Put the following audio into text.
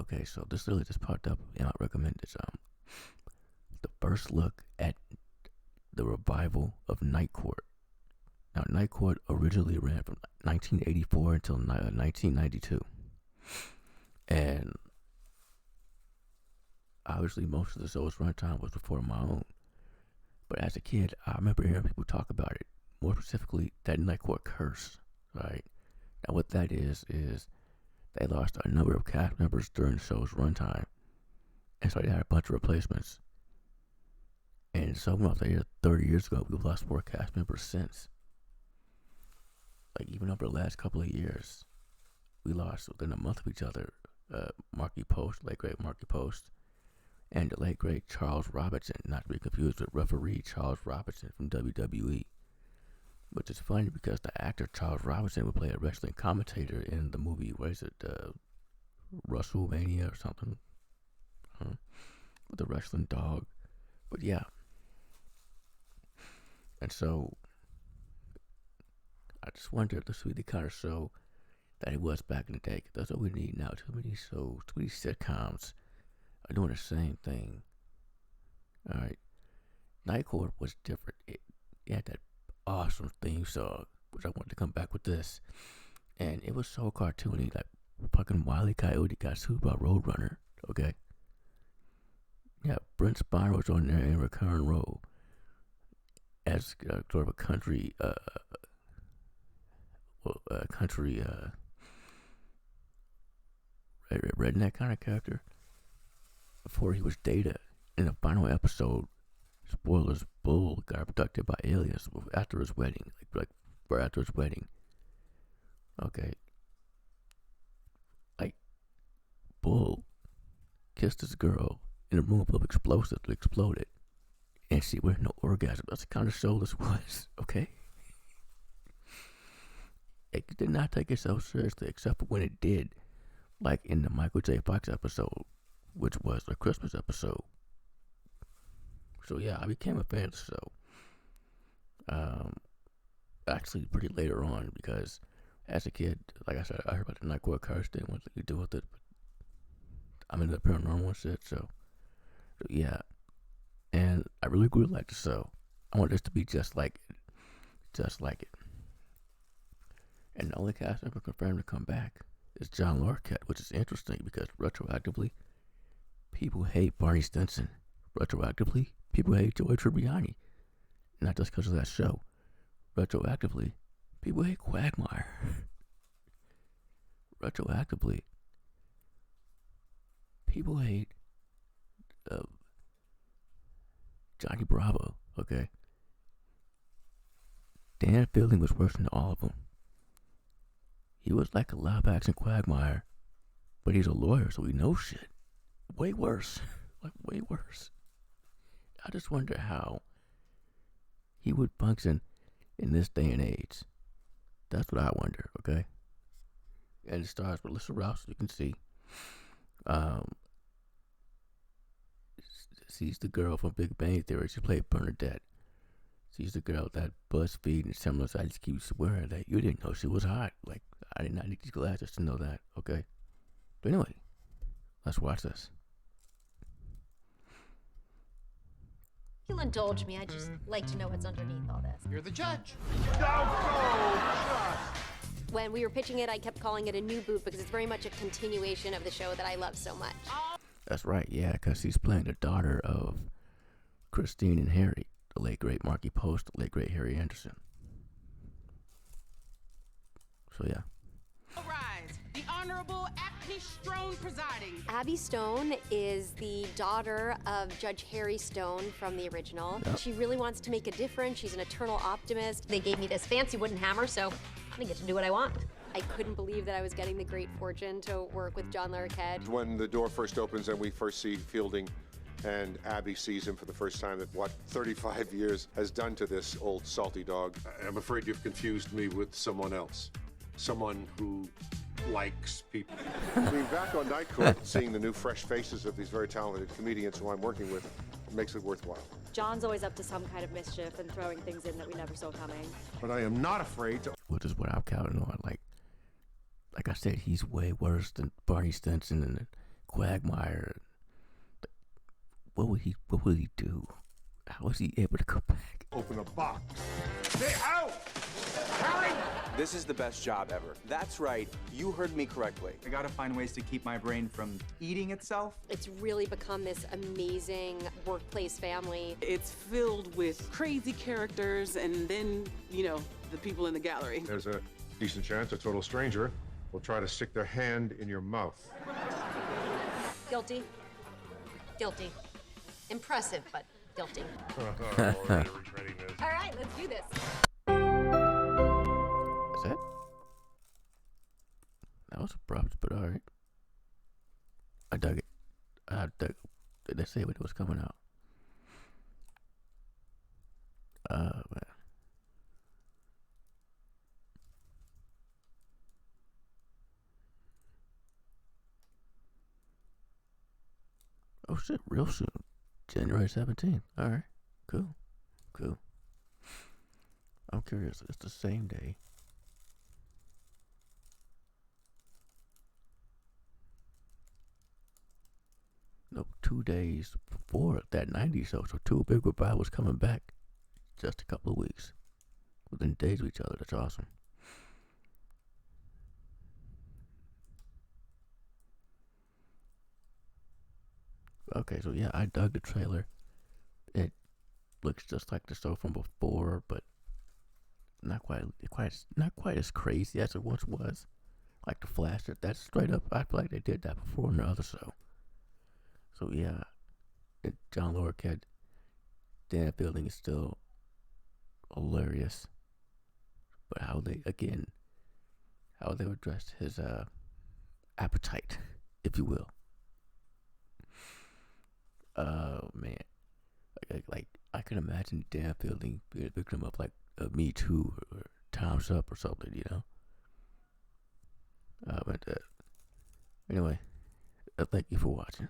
Okay, so this literally just popped up in my recommended. The first look at the revival of Night Court. Now, Night Court originally ran from 1984 until 1992, and obviously most of the show's runtime was before my own. But as a kid, I remember hearing people talk about it. More specifically, that Night Court curse. Right now, what that is they lost a number of cast members during the show's runtime, and so they had a bunch of replacements. And so up there 30 years ago, we've lost 4 cast members since. Like, even over the last couple of years, we lost within a month of each other Marky Post, late great Marky Post, and the late great Charles Robinson, not to be confused with referee Charles Robinson from WWE. Which is funny because the actor Charles Robinson would play a wrestling commentator in the movie, what is it, WrestleMania or something, with the wrestling dog. But yeah. And so, I just wonder if this would be the kind of show that it was back in the day. That's what we need now. Too many shows, too many sitcoms are doing the same thing. Alright. Night Court was different. It had that awesome theme song, which I wanted to come back with this. And it was so cartoony, like fucking Wile E. Coyote got sued by Roadrunner, okay? Yeah, Brent Spiner was on there in a recurring role as sort of a country redneck kind of character before he was Data. In the final episode, spoilers, Bull got abducted by aliens after his wedding, like right after his wedding. Okay, like Bull kissed this girl in a room full of explosives that exploded, and she had no orgasm. That's the kind of show this was. Okay. It did not take itself seriously, except for when it did, like in the Michael J. Fox episode, which was a Christmas episode. So yeah, I became a fan of the show. Actually, pretty later on, because as a kid, like I said, I heard about the Night Court curse, didn't want to do with it. But I'm into the paranormal shit, so yeah. And I really grew to like the show. I want this to be just like it. And the only cast member confirmed to come back is John Larroquette, which is interesting because retroactively, people hate Barney Stinson. Retroactively, people hate Joey Tribbiani. Not just because of that show. Retroactively, people hate Quagmire. Retroactively, people hate Johnny Bravo, okay? Dan Fielding was worse than all of them. He was like a live-action Quagmire, but he's a lawyer, so he knows shit. Way worse. Like, way worse. I just wonder how he would function in this day and age. That's what I wonder, okay? And it stars Melissa Rouse, you can see. She's the girl from Big Bang Theory. She played Bernadette. She's the girl that BuzzFeed and similar sites keep swearing that you didn't know she was hot. Like, I did not need these glasses to know that, okay? But anyway, let's watch this. You'll indulge me. I just like to know what's underneath all this. You're the judge. When we were pitching it, I kept calling it a new boot because it's very much a continuation of the show that I love so much. That's right, yeah, because she's playing the daughter of Christine and Harry, the late great Marky Post, the late great Harry Anderson. So yeah. All rise. The Honorable Abby Stone presiding. Abby Stone is the daughter of Judge Harry Stone from the original. Yep. She really wants to make a difference. She's an eternal optimist. They gave me this fancy wooden hammer, so I get to do what I want. I couldn't believe that I was getting the great fortune to work with John Larroquette. When the door first opens and we first see Fielding and Abby sees him for the first time, that what 35 years has done to this old salty dog. I'm afraid you've confused me with someone else. Someone who likes people. I mean, back on Night Court, seeing the new fresh faces of these very talented comedians who I'm working with makes it worthwhile. John's always up to some kind of mischief and throwing things in that we never saw coming. But I am not afraid to... Which is what I'm counting on. Like I said, he's way worse than Barney Stinson and Quagmire. What would he do? How was he able to come back? Open a box. Stay out! Harry! This is the best job ever. That's right, you heard me correctly. I gotta find ways to keep my brain from eating itself. It's really become this amazing workplace family. It's filled with crazy characters and then, you know, the people in the gallery. There's a decent chance a total stranger will try to stick their hand in your mouth. Guilty. Guilty. Impressive, but guilty. Already regretting this. All right, let's do this. Is that? That was abrupt, but alright. I dug it. Did they say when it was coming out? Man. Oh shit, real soon. January 17th. Alright. Cool. Cool. I'm curious. It's the same day. No, 2 days before that 90s show. So Two Big Goodbye was coming back just a couple of weeks. Within days of each other. That's awesome. Okay, so yeah, I dug the trailer. It looks just like the show from before, but not quite as crazy as it once was. Like the Flash, that's straight up. I feel like they did that before in the other show. So yeah, John Larroquette, Dan Fielding is still hilarious, but how they addressed his appetite, if you will. Man, like I can imagine Dan Fielding being a victim of like a Me Too or Time's Up or something, you know. But anyway, thank you for watching.